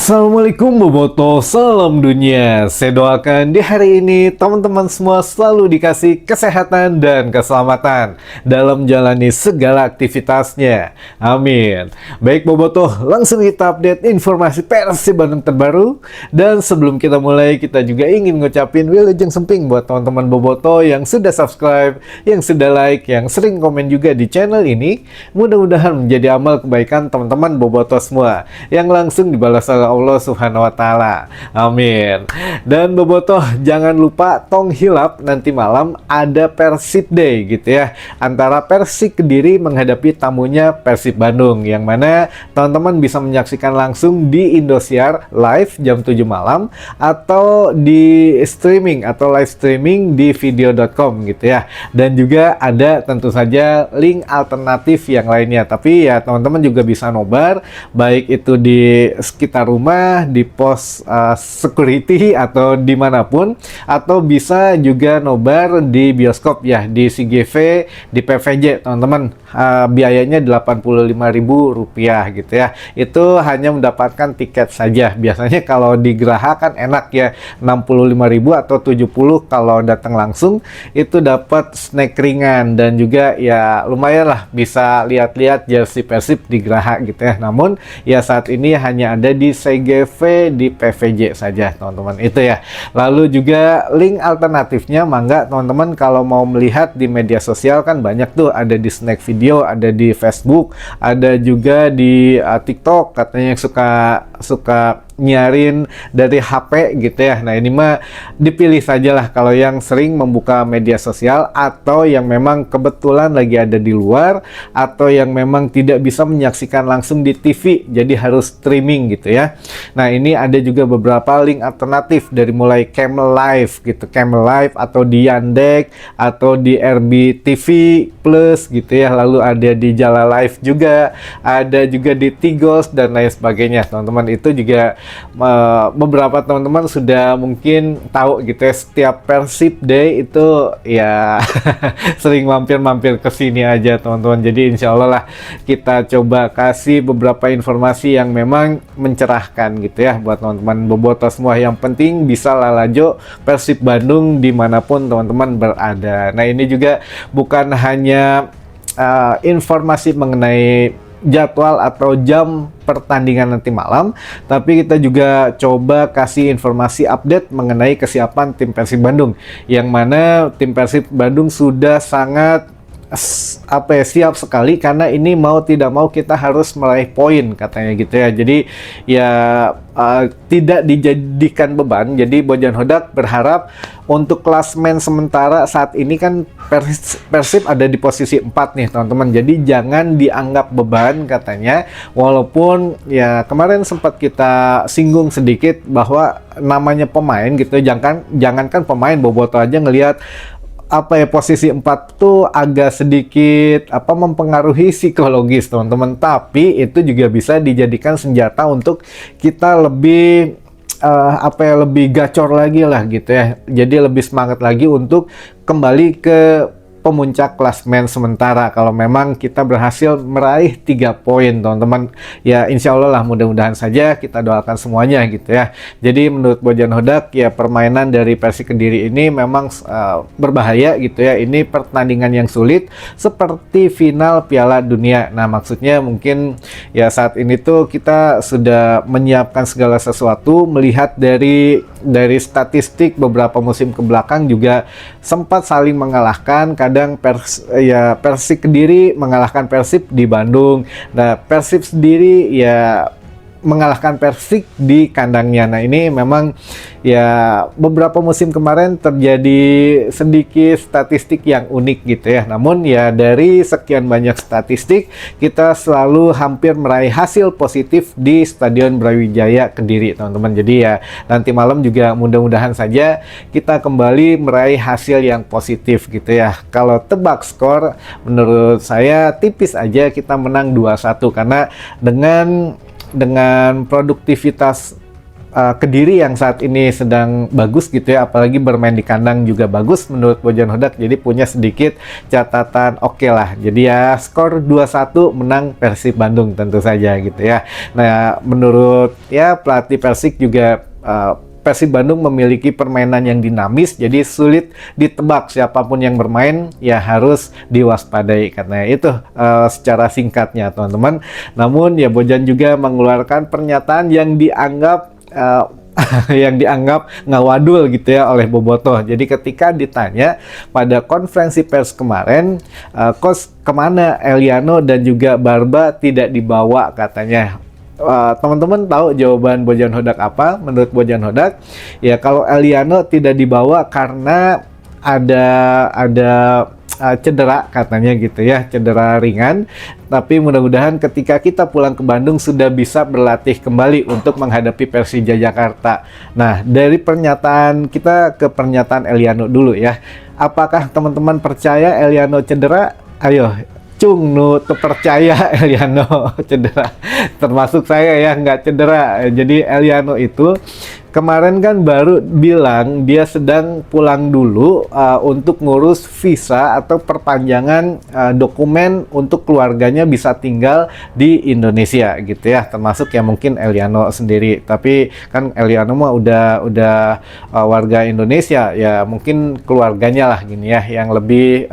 Assalamualaikum Boboto, salam dunia. Saya doakan di hari ini teman-teman semua selalu dikasih kesehatan dan keselamatan dalam menjalani segala aktivitasnya. Amin. Baik Boboto, langsung kita update informasi Persib Bandung terbaru. Dan sebelum kita mulai, kita juga ingin ngucapin wilujeng semping buat teman-teman Boboto yang sudah subscribe, yang sudah like, yang sering komen juga di channel ini. Mudah-mudahan menjadi amal kebaikan teman-teman Boboto semua yang langsung dibalas oleh Allah Subhanahu wa Ta'ala. Amin. Dan Bobotoh, jangan lupa tong hilap nanti malam ada Persib Day gitu ya, antara Persik Kediri menghadapi tamunya Persib Bandung, yang mana teman-teman bisa menyaksikan langsung di Indosiar live jam 7 malam atau di streaming atau live streaming di video.com gitu ya. Dan juga ada tentu saja link alternatif yang lainnya, tapi ya teman-teman juga bisa nobar baik itu di sekitar rumah, di pos security atau dimanapun, atau bisa juga nobar di bioskop ya, di CGV, di PVJ teman-teman. Biayanya Rp85.000 gitu ya. Itu hanya mendapatkan tiket saja. Biasanya kalau di Geraha kan enak ya, 65.000 atau 70 kalau datang langsung itu dapat snack ringan, dan juga ya lumayan lah bisa lihat-lihat jersey Persib di Geraha gitu ya. Namun ya saat ini hanya ada di CGV, di PVJ saja teman-teman itu ya. Lalu juga link alternatifnya mangga teman-teman kalau mau melihat di media sosial kan banyak tuh, ada di Snack Video, ada di Facebook, ada juga di TikTok katanya yang suka nyarin dari HP gitu ya. Nah ini mah dipilih sajalah kalau yang sering membuka media sosial, atau yang memang kebetulan lagi ada di luar, atau yang memang tidak bisa menyaksikan langsung di TV jadi harus streaming gitu ya. Nah ini ada juga beberapa link alternatif dari mulai Camel Live gitu, Camel Live atau di Yandex atau di RBTV Plus gitu ya. Lalu ada di Jala Live juga, ada juga di Tigos dan lain sebagainya teman-teman. Itu juga beberapa teman-teman sudah mungkin tahu gitu ya, setiap Persib Day itu ya sering mampir-mampir ke sini aja teman-teman. Jadi insya Allah lah kita coba kasih beberapa informasi yang memang mencerahkan gitu ya buat teman-teman Boboto semua. Yang penting bisa lalajo Persib Bandung dimanapun teman-teman berada. Nah ini juga bukan hanya informasi mengenai jadwal atau jam pertandingan nanti malam, tapi kita juga coba kasih informasi update mengenai kesiapan tim Persib Bandung, yang mana tim Persib Bandung sudah sangat siap sekali, karena ini mau tidak mau kita harus meraih poin katanya gitu ya. Jadi ya tidak dijadikan beban. Jadi Bojan Hodak berharap untuk klasmen sementara saat ini kan Persib ada di posisi 4 nih teman-teman. Jadi jangan dianggap beban katanya, walaupun ya kemarin sempat kita singgung sedikit bahwa namanya pemain gitu, jangankan pemain, Boboto aja ngelihat posisi 4 tuh agak sedikit mempengaruhi psikologis teman-teman, tapi itu juga bisa dijadikan senjata untuk kita lebih lebih gacor lagi lah gitu ya. Jadi lebih semangat lagi untuk kembali ke pemuncak klasmen sementara kalau memang kita berhasil meraih 3 poin teman-teman. Ya insya Allah lah, mudah-mudahan saja, kita doakan semuanya gitu ya. Jadi menurut Bojan Hodak ya, permainan dari Persik Kediri ini memang berbahaya gitu ya. Ini pertandingan yang sulit seperti final Piala Dunia. Nah maksudnya mungkin ya saat ini tuh kita sudah menyiapkan segala sesuatu, melihat dari statistik beberapa musim ke belakang juga sempat saling mengalahkan. Kadang Persik Kediri mengalahkan Persib di Bandung. Nah, Persib sendiri ya mengalahkan Persik di kandangnya. Nah ini memang ya beberapa musim kemarin terjadi sedikit statistik yang unik gitu ya. Namun ya dari sekian banyak statistik, kita selalu hampir meraih hasil positif di Stadion Brawijaya Kediri teman-teman. Jadi ya nanti malam juga mudah-mudahan saja kita kembali meraih hasil yang positif gitu ya. Kalau tebak skor menurut saya tipis aja kita menang 2-1, karena dengan produktivitas Kediri yang saat ini sedang bagus gitu ya, apalagi bermain di kandang juga bagus menurut Bojan Hodak, jadi punya sedikit catatan oke lah. Jadi ya skor 2-1 menang Persib Bandung tentu saja gitu ya. Nah, menurut ya pelatih Persik juga Persib Bandung memiliki permainan yang dinamis, jadi sulit ditebak siapapun yang bermain ya harus diwaspadai, karena itu secara singkatnya teman-teman. Namun ya Bojan juga mengeluarkan pernyataan yang dianggap yang dianggap ngawadul gitu ya oleh Bobotoh. Jadi ketika ditanya pada konferensi pers kemarin, Coach kemana Eliano dan juga Barba tidak dibawa katanya. Teman-teman tahu jawaban Bojan Hodak apa? Menurut Bojan Hodak, ya kalau Eliano tidak dibawa karena ada cedera katanya gitu ya, cedera ringan, tapi mudah-mudahan ketika kita pulang ke Bandung sudah bisa berlatih kembali untuk menghadapi Persija Jakarta. Nah, dari pernyataan kita ke pernyataan Eliano dulu ya. Apakah teman-teman percaya Eliano cedera? Ayo Cung nu percaya Eliano cedera, termasuk saya ya nggak cedera. Jadi Eliano itu kemarin kan baru bilang dia sedang pulang dulu untuk ngurus visa atau perpanjangan dokumen untuk keluarganya bisa tinggal di Indonesia gitu ya, termasuk ya mungkin Eliano sendiri. Tapi kan Eliano mah udah warga Indonesia ya, mungkin keluarganya lah gini ya yang lebih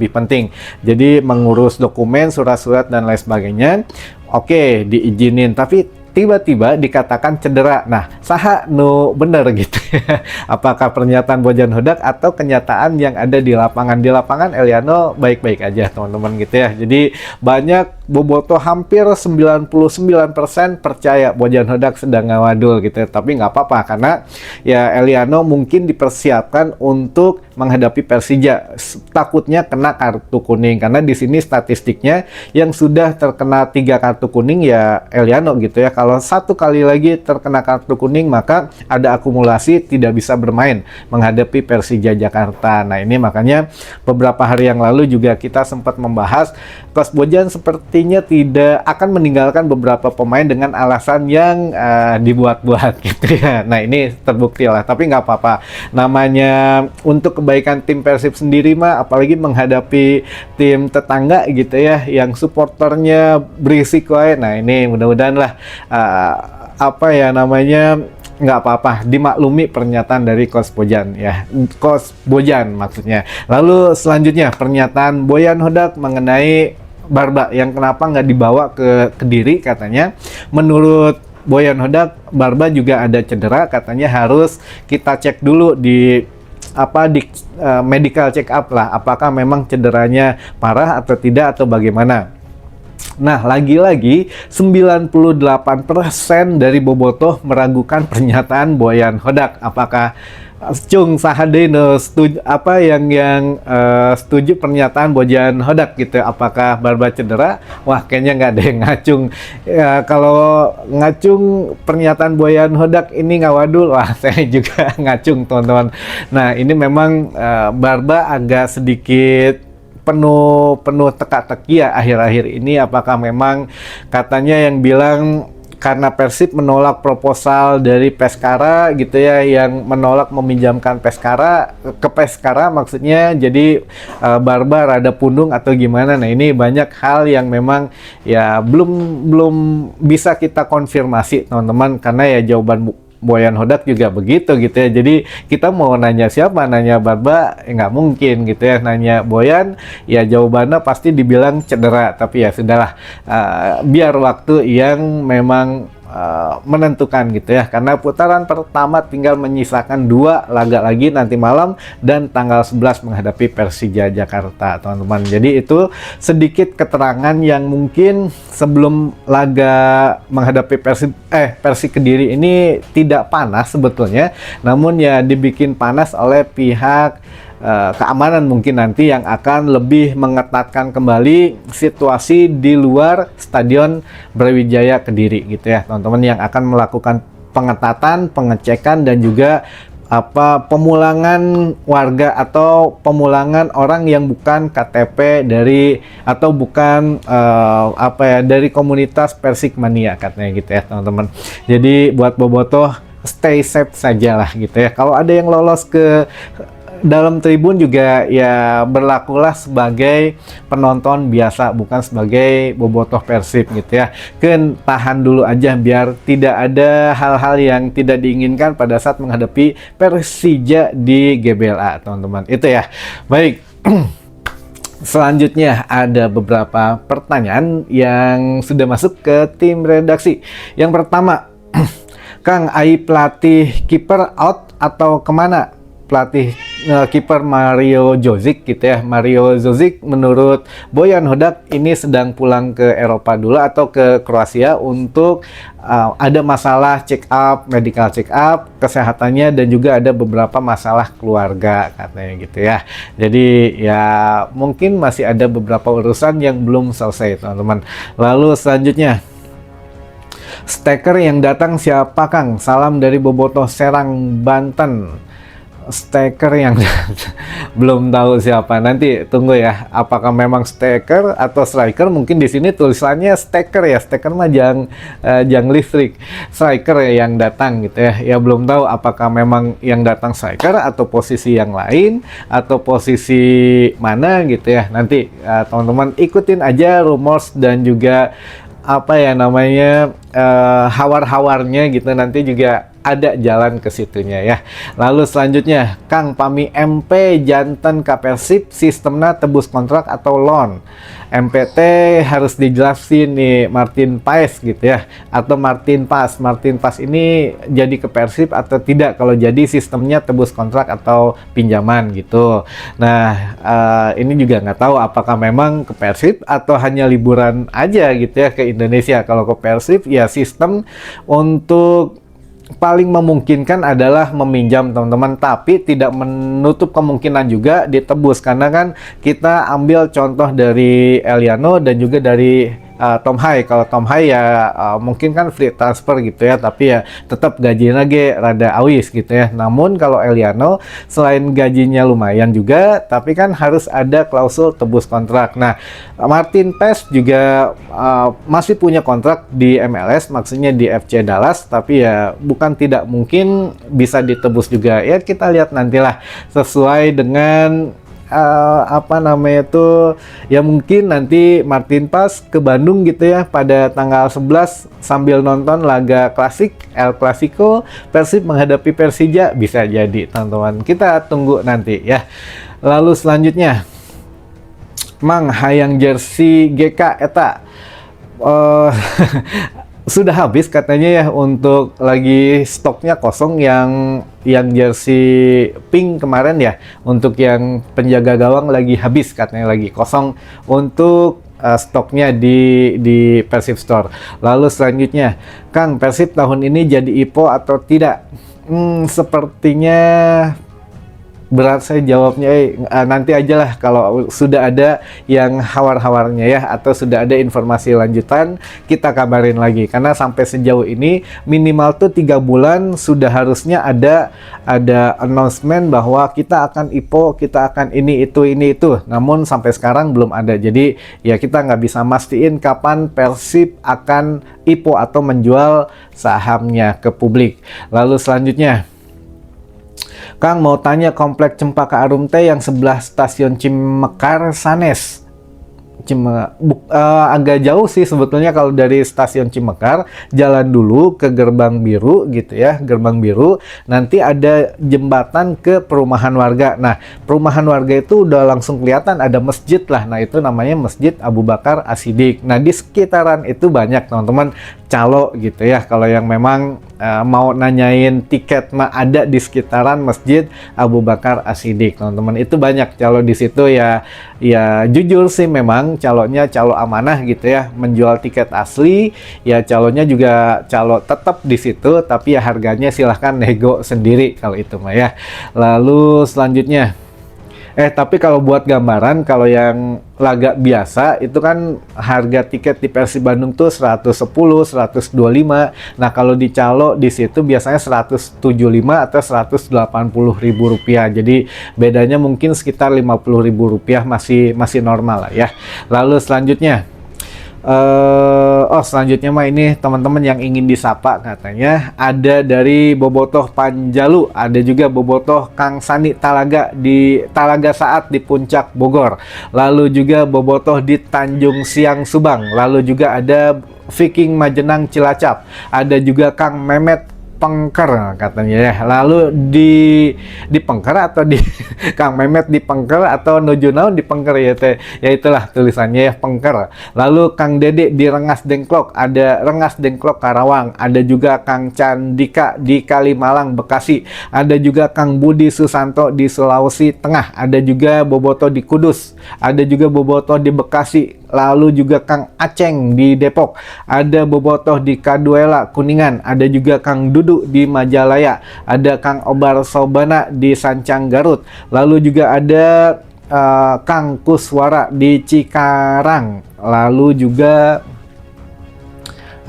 penting. Jadi mengurus dokumen, surat-surat dan lain sebagainya, oke, diizinin, tapi tiba-tiba dikatakan cedera. Nah, saha nu bener gitu ya. Apakah pernyataan Bojan Hodak atau kenyataan yang ada di lapangan? Di lapangan Eliano baik-baik aja teman-teman gitu ya. Jadi banyak Bobotoh hampir 99% percaya Bojan Hodak sedang ngawadul gitu ya. Tapi nggak apa-apa karena ya Eliano mungkin dipersiapkan untuk menghadapi Persija. Takutnya kena kartu kuning karena di sini statistiknya yang sudah terkena 3 kartu kuning ya Eliano gitu ya. Kalau satu kali lagi terkena kartu kuning maka ada akumulasi tidak bisa bermain menghadapi Persija Jakarta. Nah, ini makanya beberapa hari yang lalu juga kita sempat membahas Coach Bojan sepertinya tidak akan meninggalkan beberapa pemain dengan alasan yang dibuat-buat gitu ya. Nah, ini terbukti lah, tapi nggak apa-apa. Namanya untuk kebaikan tim Persib sendiri mah, apalagi menghadapi tim tetangga gitu ya, yang supporternya berisik wae. Nah, ini mudah-mudahan lah apa ya namanya, nggak apa-apa, dimaklumi pernyataan dari Coach Bojan ya, Coach Bojan maksudnya. Lalu selanjutnya pernyataan Bojan Hodak mengenai Barba yang kenapa nggak dibawa ke Kediri katanya. Menurut Bojan Hodak, Barba juga ada cedera, katanya harus kita cek dulu di medical check up lah, apakah memang cederanya parah atau tidak atau bagaimana. Nah, lagi-lagi 98% dari Bobotoh meragukan pernyataan Bojan Hodak. Apakah Cung Sahadeno setuju setuju pernyataan Bojan Hodak gitu? Apakah Barba cedera? Wah, kayaknya nggak ada yang ngacung. Ya, kalau ngacung pernyataan Bojan Hodak ini ngawadul, wah saya juga ngacung teman-teman. Nah, ini memang Barba agak sedikit penuh teka-teki ya akhir-akhir ini. Apakah memang katanya yang bilang karena Persib menolak proposal dari Peskara gitu ya, yang menolak meminjamkan Peskara ke Peskara maksudnya, jadi Barba rada pundung atau gimana. Nah, ini banyak hal yang memang ya belum bisa kita konfirmasi teman-teman, karena ya jawaban Bojan Hodak juga begitu gitu ya. Jadi kita mau nanya siapa? Nanya Barba nggak mungkin gitu ya. Nanya Bojan ya jawabannya pasti dibilang cedera. Tapi ya sudahlah, biar waktu yang memang menentukan gitu ya, karena putaran pertama tinggal menyisakan 2 laga lagi nanti malam dan tanggal 11 menghadapi Persija Jakarta teman-teman. Jadi itu sedikit keterangan yang mungkin sebelum laga menghadapi Persik Kediri ini tidak panas sebetulnya, namun ya dibikin panas oleh pihak keamanan mungkin nanti yang akan lebih mengetatkan kembali situasi di luar Stadion Brawijaya Kediri gitu ya teman-teman, yang akan melakukan pengetatan, pengecekan dan juga pemulangan warga atau pemulangan orang yang bukan KTP dari atau bukan dari komunitas Persikmania katanya gitu ya teman-teman. Jadi buat Bobotoh stay safe saja lah gitu ya. Kalau ada yang lolos ke dalam tribun juga ya berlakulah sebagai penonton biasa, bukan sebagai bobotoh Persib gitu ya. Kan tahan dulu aja biar tidak ada hal-hal yang tidak diinginkan pada saat menghadapi Persija di GBLA, teman-teman. Itu ya. Baik. Selanjutnya ada beberapa pertanyaan yang sudah masuk ke tim redaksi. Yang pertama, Kang, AI pelatih kiper out atau kemana? Pelatih kiper Mario Jozic gitu ya. Mario Jozic menurut Boyan Hodak ini sedang pulang ke Eropa dulu atau ke Kroasia untuk ada masalah check up, medical check up, kesehatannya, dan juga ada beberapa masalah keluarga katanya gitu ya. Jadi ya mungkin masih ada beberapa urusan yang belum selesai, teman-teman. Lalu selanjutnya, Steker yang datang siapa, Kang? Salam dari Bobotoh Serang, Banten. Steker yang belum tahu siapa, nanti tunggu ya, apakah memang Steker atau striker. Mungkin di sini tulisannya Steker ya, Steker mah jang listrik, striker ya yang datang gitu ya. Ya belum tahu apakah memang yang datang striker atau posisi yang lain atau posisi mana gitu ya. Nanti teman-teman ikutin aja rumors dan juga apa ya namanya hawar-hawarnya gitu, nanti juga ada jalan ke situnya ya. Lalu selanjutnya, Kang, Pami MP janten ka Persib sistemnya tebus kontrak atau loan? MPT harus dijelasin nih, Martin Paes gitu ya, atau Martin Pas. Martin Pas ini jadi ke Persib atau tidak? Kalau jadi sistemnya tebus kontrak atau pinjaman gitu. Nah, ini juga nggak tahu apakah memang ke Persib atau hanya liburan aja gitu ya ke Indonesia. Kalau ke Persib ya sistem untuk paling memungkinkan adalah meminjam, teman-teman, tapi tidak menutup kemungkinan juga ditebus, karena kan kita ambil contoh dari Eliano dan juga dari Tom Hai. Kalau Tom Hai ya mungkin kan free transfer gitu ya, tapi ya tetap gajinya lagi rada awis gitu ya. Namun kalau Eliano selain gajinya lumayan juga, tapi kan harus ada klausul tebus kontrak. Nah, Martin Paes juga masih punya kontrak di MLS, maksudnya di FC Dallas, tapi ya bukan tidak mungkin bisa ditebus juga. Ya kita lihat nantilah sesuai dengan apa namanya tuh ya, mungkin nanti Martin Paes ke Bandung gitu ya pada tanggal 11 sambil nonton laga klasik El Clasico Persib menghadapi Persija, bisa jadi, teman-teman. Kita tunggu nanti ya. Lalu selanjutnya, Mang hayang jersey GK eta sudah habis katanya ya, untuk lagi stoknya kosong yang jersey pink kemarin ya, untuk yang penjaga gawang lagi habis katanya, lagi kosong untuk stoknya di Persib Store. Lalu selanjutnya, Kang, Persib tahun ini jadi IPO atau tidak? Sepertinya berat saya jawabnya, nanti aja lah kalau sudah ada yang hawar-hawarnya ya, atau sudah ada informasi lanjutan kita kabarin lagi. Karena sampai sejauh ini minimal tuh 3 bulan sudah harusnya ada announcement bahwa kita akan IPO, kita akan ini itu. Namun sampai sekarang belum ada. Jadi ya kita nggak bisa mastiin kapan Persib akan IPO atau menjual sahamnya ke publik. Lalu selanjutnya, Kang, mau tanya komplek Cempaka Arum teh yang sebelah stasiun Cimekar Sanes. Agak jauh sih sebetulnya kalau dari stasiun Cimekar, jalan dulu ke Gerbang Biru gitu ya, Gerbang Biru, nanti ada jembatan ke perumahan warga. Nah, perumahan warga itu udah langsung kelihatan ada masjid lah, nah itu namanya Masjid Abu Bakar As-Siddiq. Nah, di sekitaran itu banyak, teman-teman, calo gitu ya, kalau yang memang mau nanyain tiket mah ada di sekitaran Masjid Abu Bakar As-Siddiq, teman-teman. Itu banyak calo di situ ya. Ya jujur sih memang calonnya calo amanah gitu ya, menjual tiket asli ya, calonnya juga calo tetap di situ, tapi ya harganya silahkan nego sendiri kalau itu mah ya. Lalu selanjutnya, tapi kalau buat gambaran, kalau yang laga biasa itu kan harga tiket di Persib Bandung tuh 110, 125. Nah, kalau di calo di situ biasanya 175 atau 180 ribu rupiah. Jadi bedanya mungkin sekitar 50 ribu rupiah, masih normal lah ya. Lalu selanjutnya, Oh, selanjutnya mah ini teman-teman yang ingin disapa katanya ada dari Bobotoh Panjalu, ada juga Bobotoh Kang Sani Talaga di Talaga Saat di Puncak Bogor, lalu juga Bobotoh di Tanjung Siang Subang, lalu juga ada Viking Majenang Cilacap, ada juga Kang Memet Pengker katanya ya. Lalu di Pengker atau di Kang Memet di Pengker atau nuju naon di Pengker ya teh. Ya itulah tulisannya ya Pengker. Lalu Kang Dede di Rengas Dengklok, ada Rengas Dengklok Karawang, ada juga Kang Candika di Kalimalang Bekasi, ada juga Kang Budi Susanto di Sulawesi Tengah, ada juga Boboto di Kudus, ada juga Boboto di Bekasi, lalu juga Kang Aceng di Depok, ada Bobotoh di Kaduela Kuningan, ada juga Kang Dudu di Majalaya, ada Kang Obar Sobana di Sancang Garut, lalu juga ada Kang Kuswara di Cikarang, lalu juga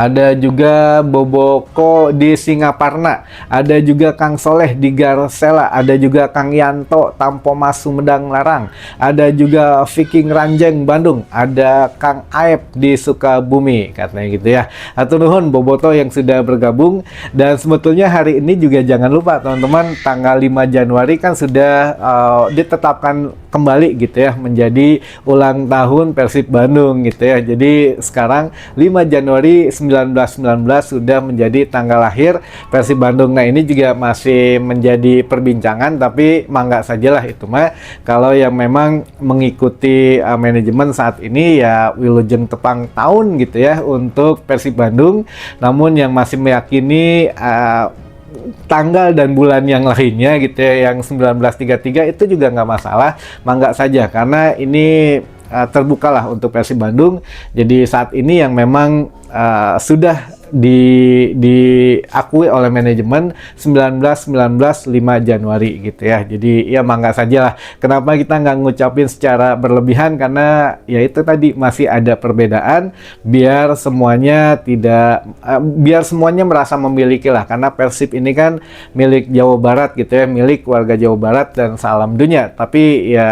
ada juga Boboko di Singaparna, ada juga Kang Soleh di Garsela, ada juga Kang Yanto Tampomas Sumedang Larang, ada juga Viking Ranjeng Bandung, ada Kang Aep di Sukabumi katanya gitu ya. Hatur nuhun Boboto yang sudah bergabung, dan sebetulnya hari ini juga jangan lupa teman-teman, tanggal 5 Januari kan sudah ditetapkan kembali gitu ya menjadi ulang tahun Persib Bandung gitu ya. Jadi sekarang 5 Januari 1919 sudah menjadi tanggal lahir Persib Bandung. Nah ini juga masih menjadi perbincangan, tapi mangga sajalah itu mah. Kalau yang memang mengikuti manajemen saat ini ya wilujeng tepang tahun gitu ya untuk Persib Bandung. Namun yang masih meyakini tanggal dan bulan yang lainnya gitu ya, yang 1933 itu juga nggak masalah, mangga saja, karena ini terbukalah untuk Persib Bandung. Jadi saat ini yang memang sudah diakui oleh manajemen 19 5 Januari gitu ya. Jadi ya mangga saja lah. Kenapa kita nggak ngucapin secara berlebihan, karena ya itu tadi masih ada perbedaan, biar semuanya biar semuanya merasa memiliki lah, karena Persib ini kan milik Jawa Barat gitu ya, milik warga Jawa Barat dan salam dunia. Tapi ya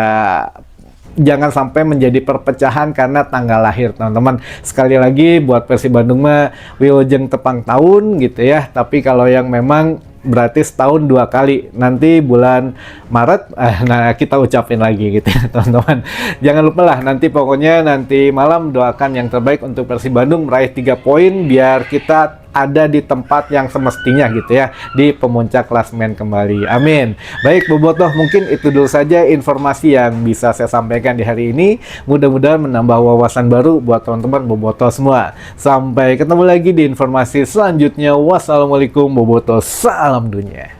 jangan sampai menjadi perpecahan karena tanggal lahir teman-teman. Sekali lagi buat Persib Bandung mah wilujeng tepang tahun gitu ya. Tapi kalau yang memang berarti setahun 2 kali, nanti bulan Maret nah kita ucapin lagi gitu ya teman-teman. Jangan lupa lah, nanti pokoknya nanti malam doakan yang terbaik untuk Persib Bandung meraih 3 poin biar kita ada di tempat yang semestinya gitu ya, di pemuncak klasemen kembali. Amin. Baik Bobotoh, mungkin itu dulu saja informasi yang bisa saya sampaikan di hari ini. Mudah-mudahan menambah wawasan baru buat teman-teman Bobotoh semua. Sampai ketemu lagi di informasi selanjutnya. Wassalamualaikum Bobotoh, salam dunia.